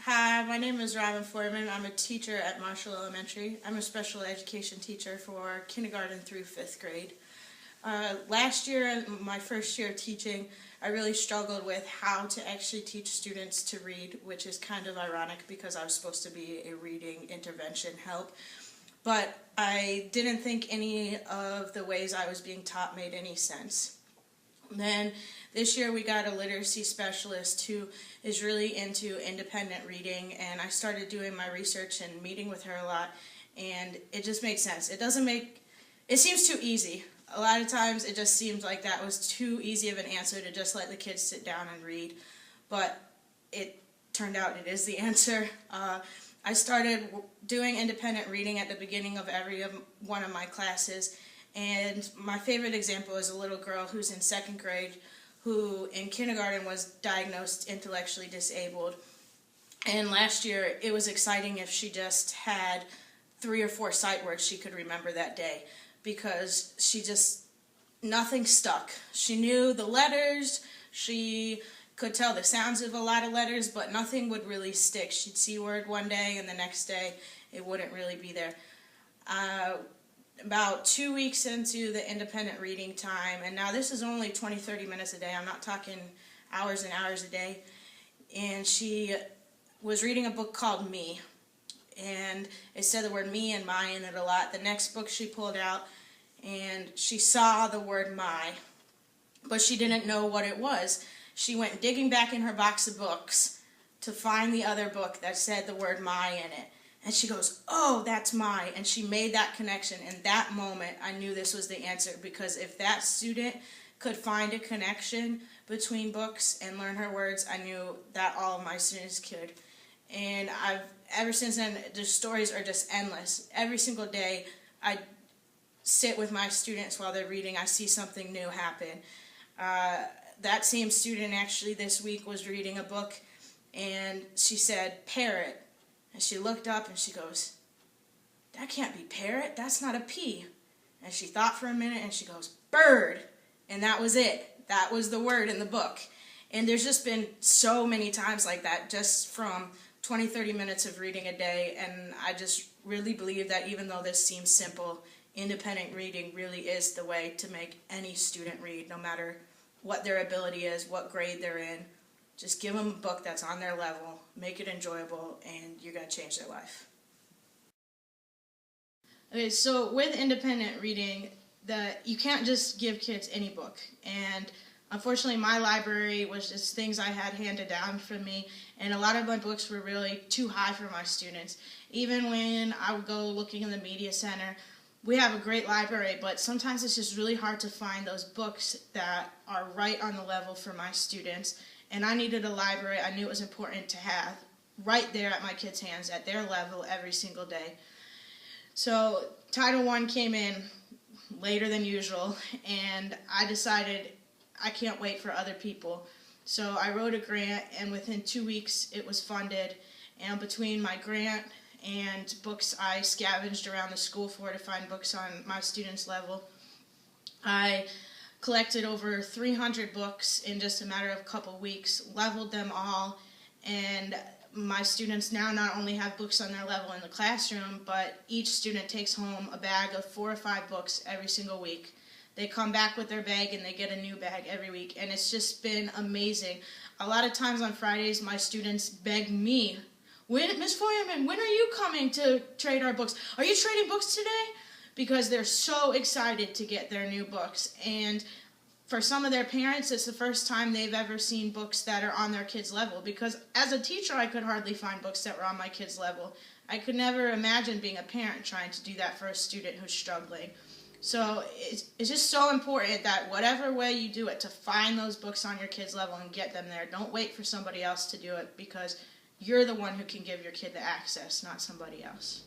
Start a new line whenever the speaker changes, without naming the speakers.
Hi, my name is Robin Foreman. I'm a teacher at Marshall Elementary. I'm a special education teacher for kindergarten through 5th grade. Last year, my first year of teaching, I really struggled with how to actually teach students to read, which is kind of ironic because I was supposed to be a reading intervention help. But I didn't think any of the ways I was being taught made any sense. Then this year we got a literacy specialist who is really into independent reading, and I started doing my research and meeting with her a lot, and it just made sense. It seems too easy. A lot of times it just seemed like that was too easy of an answer to just let the kids sit down and read, but it turned out it is the answer. I started doing independent reading at the beginning of every one of my classes, and my favorite example is a little girl who's in 2nd grade who in kindergarten was diagnosed intellectually disabled. And last year it was exciting if she just had 3 or 4 sight words she could remember that day, because nothing stuck. She knew the letters, she could tell the sounds of a lot of letters, but nothing would really stick. She'd see a word one day and the next day it wouldn't really be there. About 2 weeks into the independent reading time, and now this is only 20-30 minutes a day, I'm not talking hours and hours a day, and she was reading a book called Me, and it said the word me and my in it a lot. The next book she pulled out, and she saw the word my, but she didn't know what it was. She went digging back in her box of books to find the other book that said the word my in it. And she goes, oh, that's my, and she made that connection. In that moment, I knew this was the answer, because if that student could find a connection between books and learn her words, I knew that all of my students could. And ever since then, the stories are just endless. Every single day, I sit with my students while they're reading. I see something new happen. That same student actually this week was reading a book, and she said, parrot. And she looked up and she goes, that can't be parrot, that's not a P. And she thought for a minute and she goes, bird. And that was it. That was the word in the book. And there's just been so many times like that, just from 20-30 minutes of reading a day. And I just really believe that even though this seems simple, independent reading really is the way to make any student read, no matter what their ability is, what grade they're in. Just give them a book that's on their level, make it enjoyable, and you're going to change their life. Okay, so with independent reading, you can't just give kids any book. And unfortunately, my library was just things I had handed down from me, and a lot of my books were really too high for my students. Even when I would go looking in the media center, we have a great library, but sometimes it's just really hard to find those books that are right on the level for my students. And I needed a library I knew it was important to have right there at my kids' hands, at their level, every single day. So Title I came in later than usual, and I decided I can't wait for other people. So I wrote a grant, and within 2 weeks it was funded. And between my grant and books I scavenged around the school to find books on my students' level, I collected over 300 books in just a matter of a couple weeks, leveled them all, and my students now not only have books on their level in the classroom, but each student takes home a bag of 4 or 5 books every single week. They come back with their bag and they get a new bag every week, and it's just been amazing. A lot of times on Fridays, my students beg me, Ms. Foreman, when are you coming to trade our books? Are you trading books today? Because they're so excited to get their new books. And for some of their parents, it's the first time they've ever seen books that are on their kids' level. Because as a teacher, I could hardly find books that were on my kids' level. I could never imagine being a parent trying to do that for a student who's struggling. So it's just so important that whatever way you do it, to find those books on your kids' level and get them there. Don't wait for somebody else to do it, because you're the one who can give your kid the access, not somebody else.